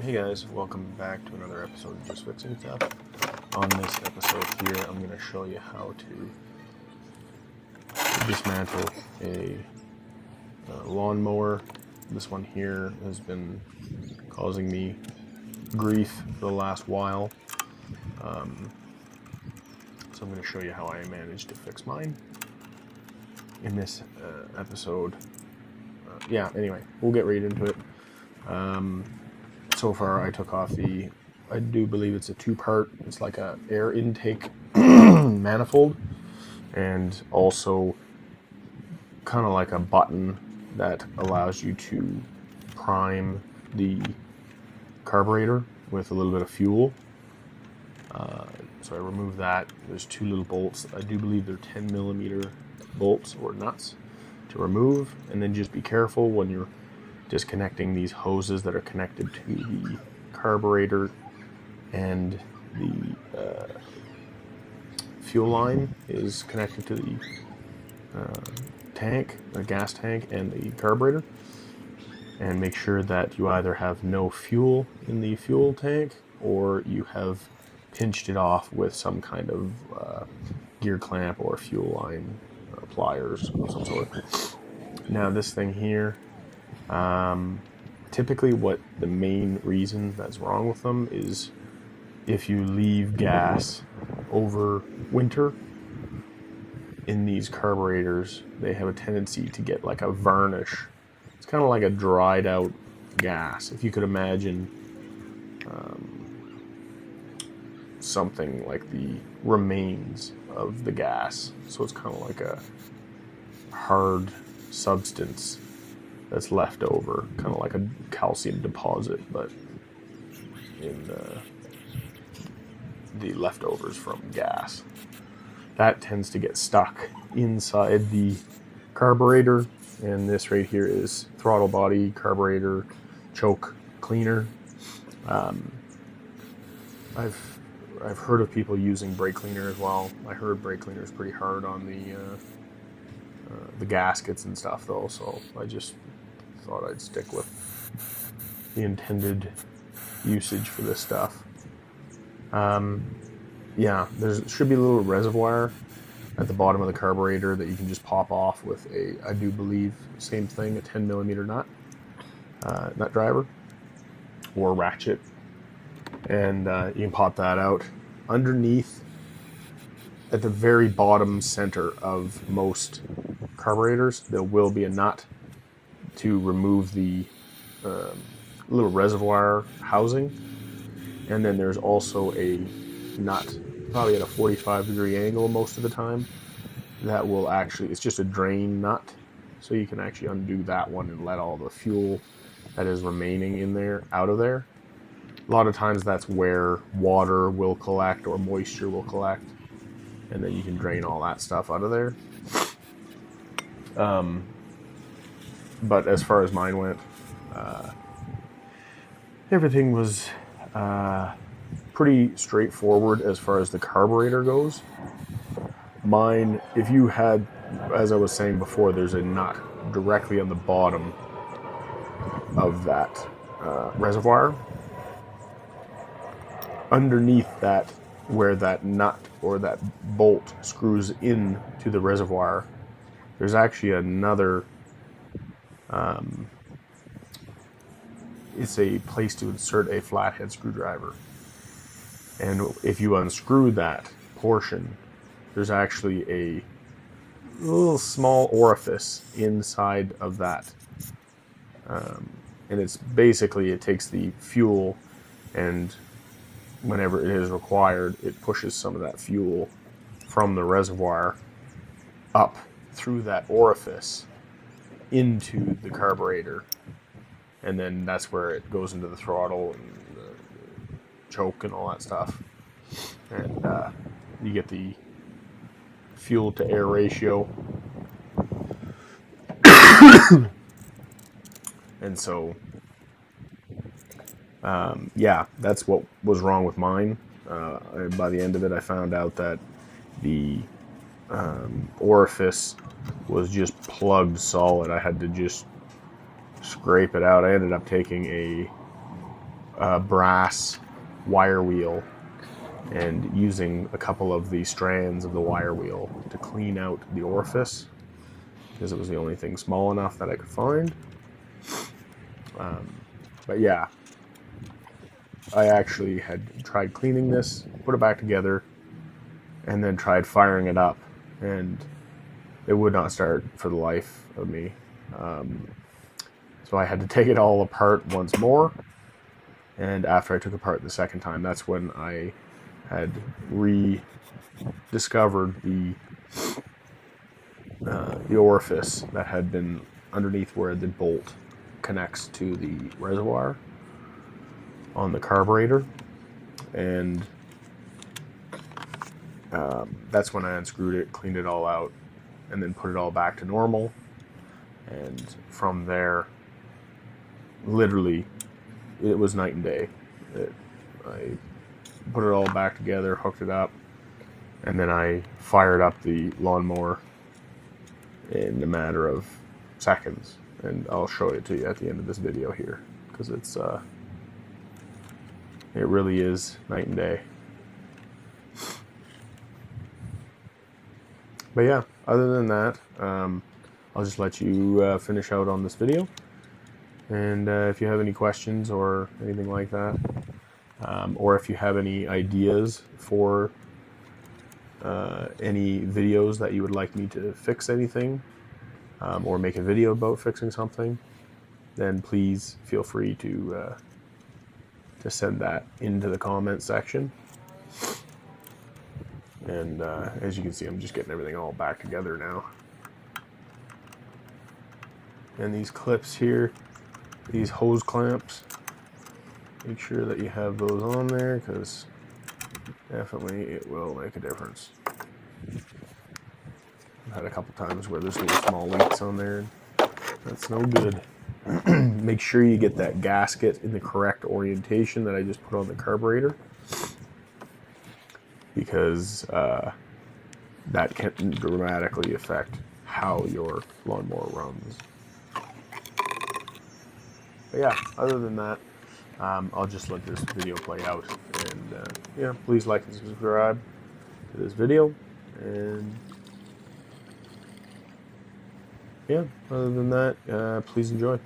Hey guys, welcome back to another episode of Just Fixing Stuff. On this episode here, I'm going to show you how to dismantle a lawnmower. This one here has been causing me grief for the last while. So I'm going to show you how I managed to fix mine in this episode. Anyway, we'll get right into it. So far I took off I do believe it's a two-part, it's like a air intake manifold, and also kind of like a button that allows you to prime the carburetor with a little bit of fuel. So I removed that. There's two little bolts. I do believe they're 10 millimeter bolts or nuts to remove, and then just be careful when you're disconnecting these hoses that are connected to the carburetor, and the fuel line is connected to the tank, the gas tank, and the carburetor. And make sure that you either have no fuel in the fuel tank or you have pinched it off with some kind of gear clamp or fuel line pliers of some sort. Now this thing here, typically what the main reason that's wrong with them is if you leave gas over winter in these carburetors, they have a tendency to get like a varnish. It's kind of like a dried out gas. If you could imagine something like the remains of the gas. So it's kind of like a hard substance that's left over, kind of like a calcium deposit, but in the leftovers from gas. That tends to get stuck inside the carburetor, and this right here is throttle body carburetor choke cleaner. I've heard of people using brake cleaner as well. I heard brake cleaner is pretty hard on the gaskets and stuff though, so I just thought I'd stick with the intended usage for this stuff. There should be a little reservoir at the bottom of the carburetor that you can just pop off with I do believe, same thing, a 10 millimeter nut driver or ratchet, and you can pop that out. Underneath, at the very bottom center of most carburetors, there will be a nut to remove the little reservoir housing, and then there's also a nut, probably at a 45-degree angle most of the time, that will actually, it's just a drain nut, so you can actually undo that one and let all the fuel that is remaining in there out of there. A lot of times that's where water will collect or moisture will collect, and then you can drain all that stuff out of there. But as far as mine went, everything was pretty straightforward as far as the carburetor goes. Mine, if you had, as I was saying before, there's a nut directly on the bottom of that reservoir. Underneath that, where that nut or that bolt screws in to the reservoir, there's actually another, it's a place to insert a flathead screwdriver. And if you unscrew that portion, there's actually a little small orifice inside of that. And it's basically, it takes the fuel, and whenever it is required, it pushes some of that fuel from the reservoir up through that orifice into the carburetor, and then that's where it goes into the throttle and the choke and all that stuff, and you get the fuel to air ratio. And so that's what was wrong with mine. By the end of it, I found out that the orifice was just plugged solid. I had to just scrape it out. I ended up taking a brass wire wheel and using a couple of the strands of the wire wheel to clean out the orifice, because it was the only thing small enough that I could find. But yeah, I actually had tried cleaning this, put it back together, and then tried firing it up, and it would not start for the life of me. So I had to take it all apart once more, and after I took it apart the second time, that's when I had rediscovered the orifice that had been underneath where the bolt connects to the reservoir on the carburetor, and that's when I unscrewed it, cleaned it all out, and then put it all back to normal. And from there, literally, it was night and day. I put it all back together, hooked it up, and then I fired up the lawnmower in a matter of seconds. And I'll show it to you at the end of this video here, because it really is night and day. But yeah, other than that, I'll just let you finish out on this video. And if you have any questions or anything like that, or if you have any ideas for any videos that you would like me to fix anything, or make a video about fixing something, then please feel free to send that into the comment section. And as you can see, I'm just getting everything all back together now. And these clips here, these hose clamps, make sure that you have those on there, because definitely it will make a difference. I've had a couple times where there's little small leaks on there. That's no good. Make sure you get that gasket in the correct orientation that I just put on the carburetor, because that can dramatically affect how your lawnmower runs. But yeah, other than that, I'll just let this video play out. And yeah, please like and subscribe to this video. And yeah, other than that, please enjoy.